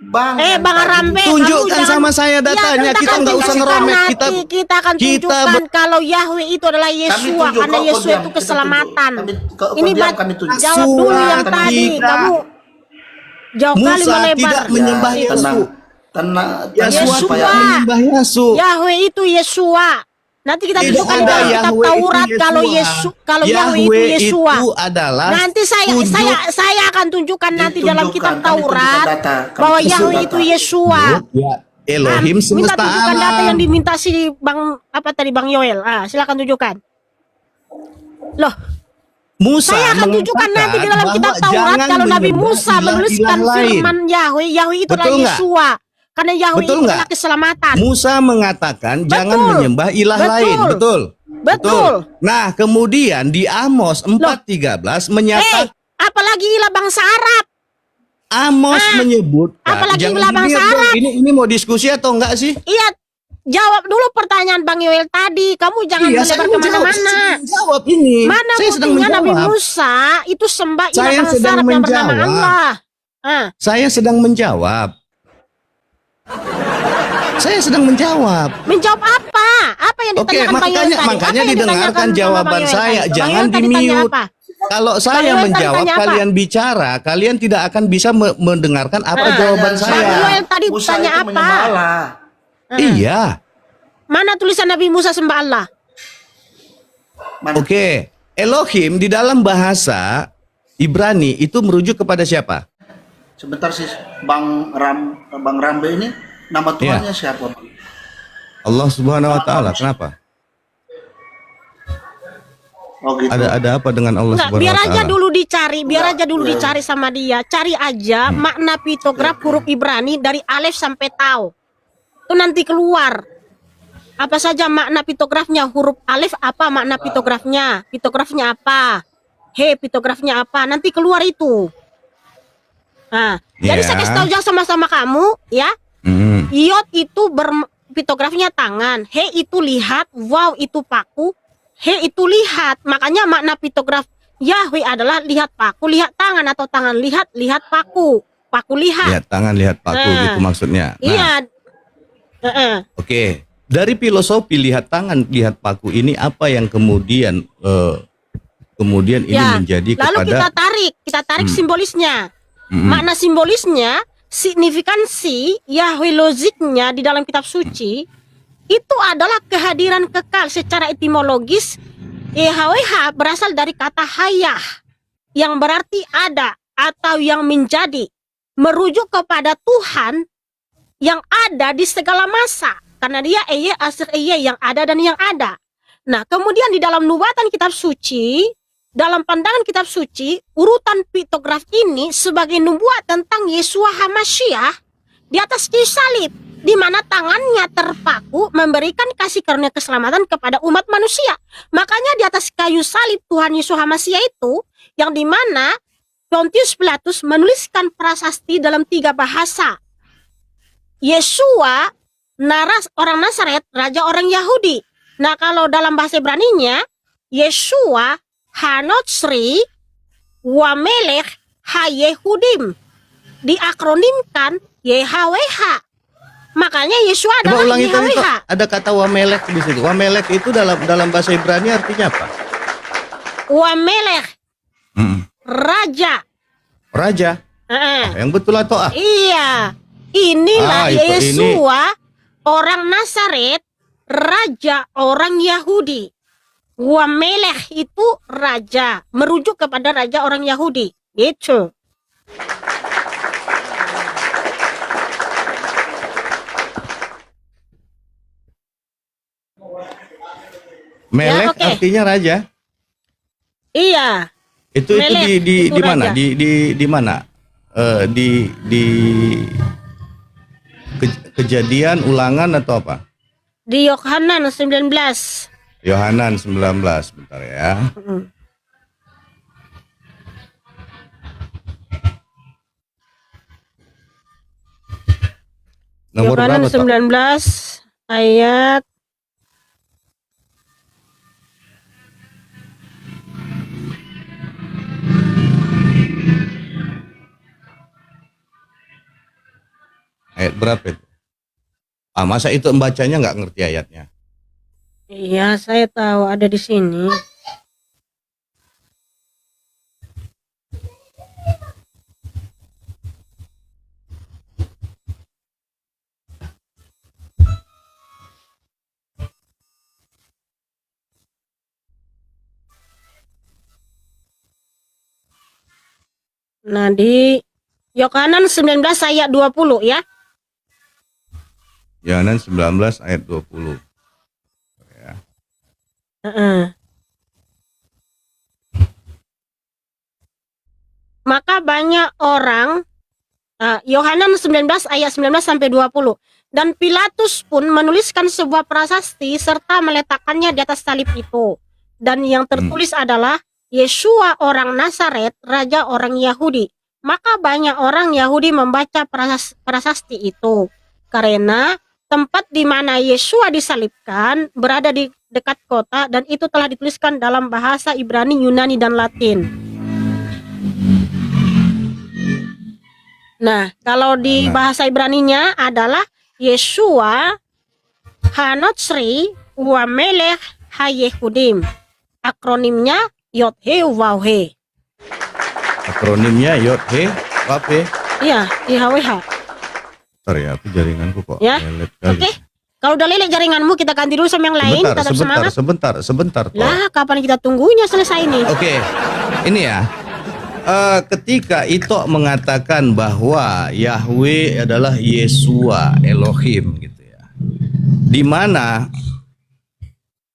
Bang yang Bang tadi Arambe, Tunjukkan kamu sama saya datanya. Ya, Kita nggak usah ngeromet. Kita akan tunjukkan kalau Yahweh itu adalah Yesua, tunjuk, karena kau Yesua diam, itu kita keselamatan. kau Ini diam, kami tunjuk. jawab dulu yang Yesua tadi. tidak. Kamu jauh kali Musa melebar. tidak menyembah Ya, Yesus. tenang Yesua Yesua. tidak menyembah Yesus. Yahweh itu Yesua. Nanti kita Tidak tunjukkan ada dalam kitab Yahweh itu Taurat kalau Yahweh itu Yesua. itu adalah Nanti saya akan tunjukkan nanti dalam kitab Kami tunjukkan Taurat data. Kami bahwa tunjukkan Yahweh data. itu Yesua. ya Elohim Minta semesta tunjukkan data alam. yang diminta si Bang Yoel. Silakan tunjukkan. Loh, Musa saya akan tunjukkan nanti di dalam kitab Taurat kalau Nabi Musa menuliskan firman Yahweh itu adalah Betul nggak? Yesua. Karena Yahweh Betul itu nggak? adalah keselamatan. Musa mengatakan jangan menyembah ilah lain. Betul. Nah, kemudian di Amos 4:13 menyatakan apalagi ilah bangsa Arab. Amos menyebutkan apalagi jangan ilah bangsa dilihat dong, Arab. ini mau diskusi atau enggak sih? Iya, jawab dulu pertanyaan Bang Yoel tadi. Kamu jangan melebar kemana-mana. Jawab ini. Mana saya sedang buktinya Nabi menjawab. Musa itu sembah ilah Saya bangsa sedang Arab yang bernama menjawab. Allah. Saya sedang menjawab. Saya sedang menjawab. Menjawab apa? Apa yang Oke, ditanyakan Bang Yoel tadi? makanya Apa yang didengarkan ditanyakan sama jawaban Bang Yoel saya. tadi? Bang Jangan Yoel tadi tanya di-mute. apa? Kalau saya Yoel tadi menjawab, tanya apa? kalian bicara, kalian tidak akan bisa mendengarkan apa jawaban Bang saya. Yoel tadi Musa tanya itu apa? menyembah Allah. Iya. Mana tulisan Nabi Musa sembah Allah? Mana? Oke. Elohim di dalam bahasa Ibrani itu merujuk kepada siapa? Sebentar sih, Bang Rambe ini nama Tuhannya siapa? Bang? Allah Subhanahu wa taala. Kenapa? Oh gitu. Ada apa dengan Allah Enggak, Subhanahu biar wa taala? aja dulu dicari, dicari sama dia. Cari aja makna piktograf huruf Ibrani dari alif sampai tau. Itu nanti keluar. Apa saja makna piktografnya? Huruf alif apa makna piktografnya? Piktografnya apa? Piktografnya apa? Nanti keluar itu. Nah, jadi saya kasih tahu sama-sama kamu, ya. Iot itu piktografnya tangan, itu lihat, waw itu paku, itu lihat. Makanya makna piktograf Yahweh adalah lihat paku, lihat tangan, atau tangan lihat paku, paku lihat. Lihat tangan, lihat paku, gitu maksudnya. Nah, Iya. Oke. Dari filosofi lihat tangan, lihat paku ini apa yang kemudian ini menjadi lalu kepada kita tarik simbolisnya. Makna simbolisnya, signifikansi Yahweh logiknya di dalam kitab suci itu adalah kehadiran kekal. Secara etimologis YHWH berasal dari kata hayah yang berarti ada atau yang menjadi, merujuk kepada Tuhan yang ada di segala masa, karena dia asir yang ada dan yang ada. Nah, kemudian di dalam nubuatan kitab suci, dalam pandangan kitab suci, urutan piktograf ini sebagai nubuat tentang Yesua HaMasyiah di atas kayu salib, di mana tangannya terpaku memberikan kasih karunia keselamatan kepada umat manusia. Makanya di atas kayu salib Tuhan Yesua HaMasyiah itu, yang dimana Pontius Pilatus menuliskan prasasti dalam 3 bahasa. Yesua, orang Nazaret, raja orang Yahudi. Nah, kalau dalam bahasa Ibraninya, Yesua Hanotsri Wamelech Hayehudim, diakronimkan YHWH. Makanya Yesua adalah ulangi tadi, YHWH. ada kata wamelek di situ. Wamelek itu dalam bahasa Ibrani artinya apa? Wamelech, raja. Raja. Yang betul atau Iya, inilah itu Yesua, orang Nazaret, raja orang Yahudi. Wamelech itu raja, merujuk kepada raja orang Yahudi. Gitu. Melek artinya raja. Iya. Itu Melek, di itu mana? raja. Di mana? Di kejadian ulangan atau apa? Di Yohanan 19. Yohanan 19, bentar ya. Nomor Yohanan berapa, Tok? 19 ayat Ayat berapa itu? Masa itu membacanya nggak ngerti ayatnya? Iya, saya tahu ada di sini. Nah, di Yohanan 19 ayat 20 ya. Yohanan 19 ayat 20. Ya. Maka banyak orang, Yohanan 19 ayat 19 sampai 20. Dan Pilatus pun menuliskan sebuah prasasti serta meletakkannya di atas salib itu. Dan yang tertulis adalah Yesua orang Nazaret, raja orang Yahudi. Maka banyak orang Yahudi membaca prasasti itu karena tempat di mana Yesua disalibkan berada di dekat kota, dan itu telah dituliskan dalam bahasa Ibrani, Yunani, dan Latin. Nah, kalau di bahasa Ibraninya adalah Yesua Hanotsri wa Melech HaYehudim. Akronimnya Yod-He-Waw-He. Akronimnya Yod-He Waw-He. Iya, IHWH. Bentar ya, aku jaringanku kok Ya. lelet kali. Oke. Kalau udah lelek jaringanmu, kita ganti dulu sama yang lain. Tetap semangat. Sebentar. Toh. Lah, kapan kita tunggunya selesai ini? Oke, ini ya. Ketika Ito mengatakan bahwa Yahweh adalah Yesua Elohim gitu ya.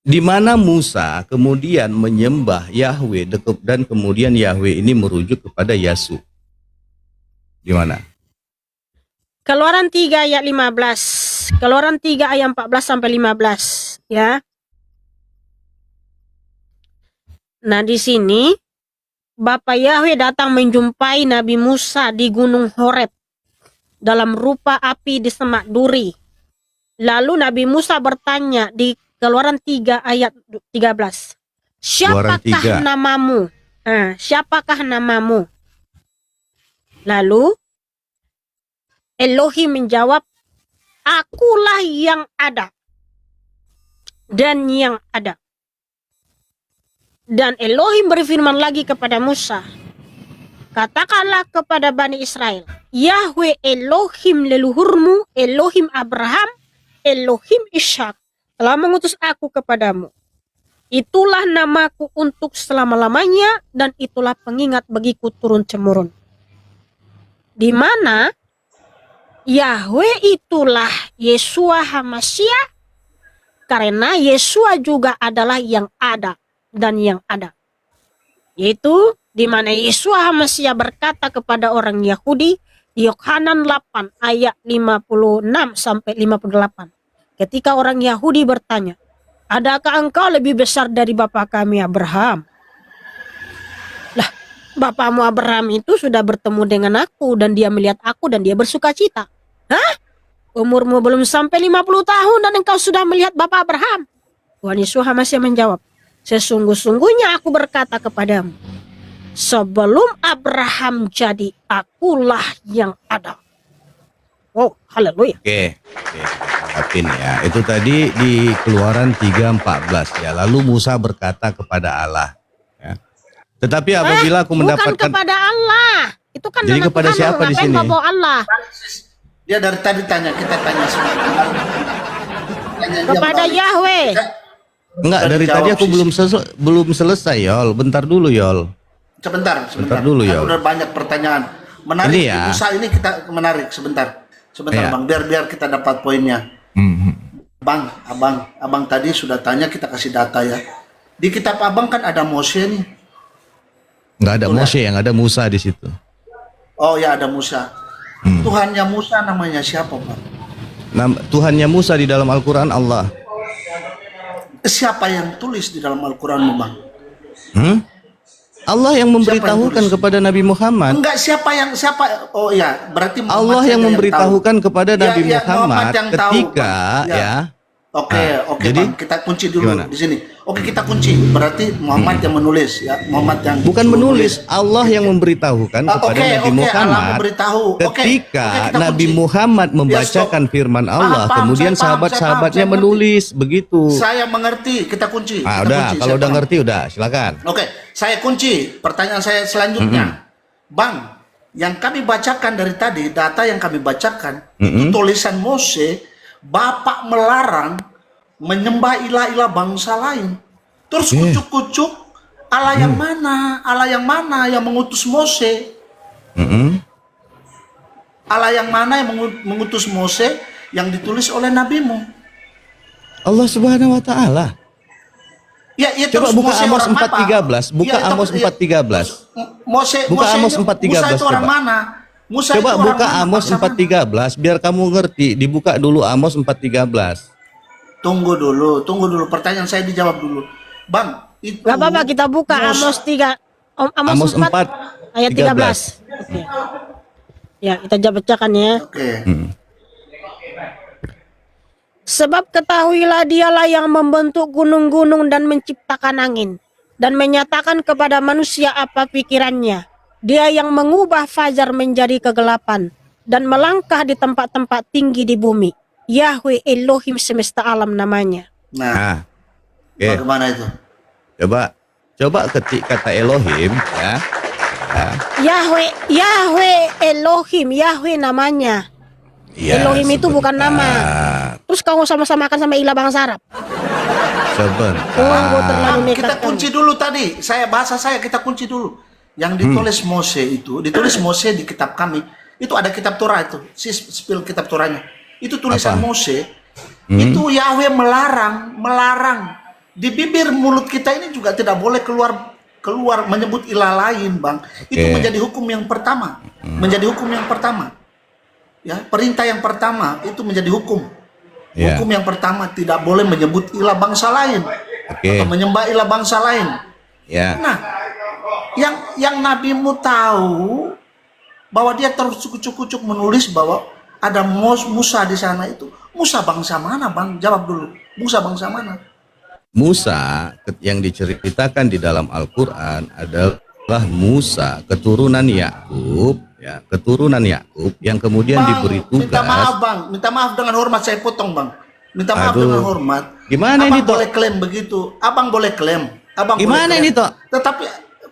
Di mana Musa kemudian menyembah Yahweh dan kemudian Yahweh ini merujuk kepada Yasu. Di mana? Keluaran 3 ayat 15. Keluaran 3 ayat 14 sampai 15 ya. Nah, di sini Bapa Yahweh datang menjumpai Nabi Musa di Gunung Horeb dalam rupa api di semak duri. Lalu Nabi Musa bertanya di Keluaran 3 ayat 13. Siapakah namamu? Siapakah namamu? Lalu Elohim menjawab, akulah yang ada dan yang ada. Dan Elohim berfirman lagi kepada Musa, katakanlah kepada Bani Israel, Yahweh Elohim leluhurmu, Elohim Abraham, Elohim Ishak, telah mengutus aku kepadamu. Itulah namaku untuk selama-lamanya, dan itulah pengingat bagiku turun-temurun. Di mana Yahweh itulah Yesua HaMasyiah, karena Yesua juga adalah yang ada dan yang ada. Yaitu di mana Yesua HaMasyiah berkata kepada orang Yahudi di Yohanan 8 ayat 56 sampai 58. Ketika orang Yahudi bertanya, adakah engkau lebih besar dari bapa kami Abraham? Lah, bapamu Abraham itu sudah bertemu dengan aku dan dia melihat aku dan dia bersuka cita. Hah? Umurmu belum sampai 50 tahun dan engkau sudah melihat Bapak Abraham? Tuhan Yesus HaMasyiah menjawab, sesungguh-sungguhnya aku berkata kepadamu, sebelum Abraham jadi, akulah yang ada. Oh, haleluya. Oke. Tapi ya, itu tadi di Keluaran 3:14 ya. Lalu Musa berkata kepada Allah. Ya. Tetapi apabila aku mendapatkan, bukan kepada Allah. Itu kan jadi kepada Tuhan, siapa di sini? Bawa Allah. Dia dari tadi tanya, kita tanya semua. Kepada Yahweh. Enggak, dari tadi aku belum selesai, Yol. Bentar dulu, Yol. Sebentar. Dulu, Yol. Udah banyak pertanyaan. Menarik ini ya. Musa ini kita menarik sebentar, ya. Bang, biar kita dapat poinnya. Bang, abang tadi sudah tanya, kita kasih data ya. Di kitab abang kan ada Mose nih. Enggak ada Mose, yang ada Musa di situ. Oh ya, ada Musa. Tuhannya Musa namanya siapa, Pak? Tuhannya Musa di dalam Al-Quran Allah. Siapa yang tulis di dalam Al-Quran, Bang? Allah yang memberitahukan kepada Nabi Muhammad. Enggak, siapa? Oh ya, berarti Muhammad Allah yang memberitahukan kepada Nabi Muhammad ketika tahu, ya. Oke, jadi, Bang, kita kunci dulu gimana? Di sini. Oke, kita kunci. Berarti Muhammad yang menulis ya, Muhammad yang Bukan menulis, Allah yang memberitahukan kepada Nabi Allah Muhammad. memberitahu. Ketika kita Nabi kunci. Muhammad membacakan firman Allah, Paham, kemudian saya paham, sahabat-sahabatnya saya menulis begitu. Saya mengerti, kita kunci. Ah, kita udah, kunci, kalau saya udah paham. ngerti udah, silakan. Oke, saya kunci. Pertanyaan saya selanjutnya, Bang, yang kami bacakan dari tadi, data yang kami bacakan, itu tulisan Mose, Bapak melarang menyembah ilah-ilah bangsa lain. Terus kucuk-kucuk, Allah yang mana? Allah yang mana yang mengutus Mose? Allah yang mana yang mengutus Mose yang ditulis oleh nabimu? Allah Subhanahu wa taala. Ya, ya, Coba terus buka Mose Amos orang apa? 4:13, buka Ya, Amos ya, 4:13. Mose, Buka Mose Amos itu- 4:13 Musa itu orang coba. mana? Musa Coba itu orang buka mana? Amos Bangsa mana? 4:13 biar kamu ngerti. Dibuka dulu Amos 4:13. Tunggu dulu. Pertanyaan saya dijawab dulu. Bang, itu Gak apa-apa, kita buka Amos 3, Amos 4 ayat 13. Oke. Ya, kita bacakan ya. Oke. Sebab ketahuilah dialah yang membentuk gunung-gunung dan menciptakan angin, dan menyatakan kepada manusia apa pikirannya. Dia yang mengubah fajar menjadi kegelapan, dan melangkah di tempat-tempat tinggi di bumi. Yahweh Elohim semesta alam namanya. Nah, Nah, oke. bagaimana itu? Coba ketik kata Elohim ya. Yahweh Elohim, Yahweh namanya. Iya, Elohim itu bukan nama. sebentar. Terus kamu sama-samakan sama ilah bangsa Arab. Sebentar. terlalu nekat Kita kamu. kunci dulu tadi. Bahasa saya kita kunci dulu. Yang ditulis Mose itu, ditulis Mose di kitab kami. Itu ada kitab Torah itu, spill kitab Torahnya. Itu tulisan Apa? Mose. Itu Yahweh melarang. Di bibir mulut kita ini juga tidak boleh keluar menyebut ilah lain, Bang. Itu Oke. menjadi hukum yang pertama. Menjadi hukum yang pertama. Ya, perintah yang pertama itu menjadi hukum. Ya. Hukum yang pertama tidak boleh menyebut ilah bangsa lain. Oke. Atau menyembah ilah bangsa lain. Ya. Nah, yang nabimu tahu bahwa dia terus cucuk-cucuk menulis bahwa ada Musa di sana itu. Musa bangsa mana, Bang? Jawab dulu. Musa bangsa mana? Musa yang diceritakan di dalam Al-Quran adalah Musa keturunan Yakub, ya, keturunan Yakub yang kemudian Bang, diberi tugas. minta maaf, Bang. Minta maaf dengan hormat, saya potong, Bang. Minta maaf Aduh. dengan hormat. Gimana Abang ini, Tok? boleh klaim begitu. Abang boleh klaim. Abang Gimana boleh klaim. ini, Tok? Tetapi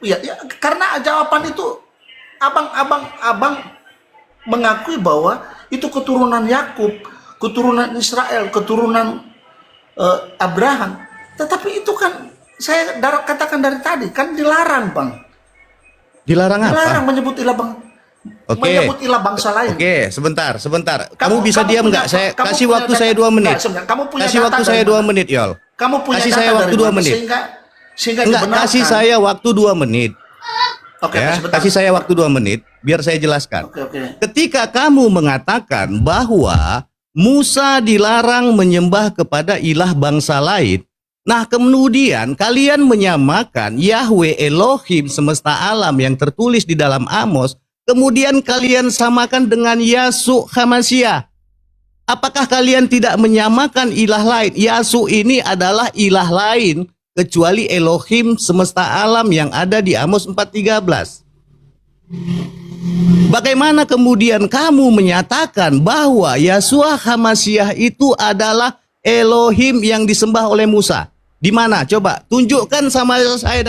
ya, karena jawaban itu abang mengakui bahwa itu keturunan Yakub, keturunan Israel, keturunan Abraham. Tetapi itu kan saya katakan dari tadi kan dilarang, Bang. Dilarang apa? Dilarang menyebut ilah bang. Oke. Menyebut ilah bangsa lain. Oke, sebentar. Kamu bisa diam punya- nggak? Saya kamu kasih punya waktu data- saya 2 menit. Nggak, sebentar. Kamu punya Kasih data waktu dari saya mana? 2 menit, Yol. Kamu punya Kasih data saya dari waktu 2 mana? menit. Sehingga Enggak, dibenarkan. kasih saya waktu 2 menit. Oke, Ya, sebentar. kasih saya waktu 2 menit biar saya jelaskan. Oke. Ketika kamu mengatakan bahwa Musa dilarang menyembah kepada ilah bangsa lain, nah kemudian kalian menyamakan Yahweh Elohim semesta alam yang tertulis di dalam Amos, kemudian kalian samakan dengan Yasuk Hamasyah. Apakah kalian tidak menyamakan ilah lain? Yasuk ini adalah ilah lain kecuali Elohim semesta alam yang ada di Amos 4:13. Bagaimana kemudian kamu menyatakan bahwa Yahshua Hamasyah itu adalah Elohim yang disembah oleh Musa? Di mana? Coba tunjukkan sama saya.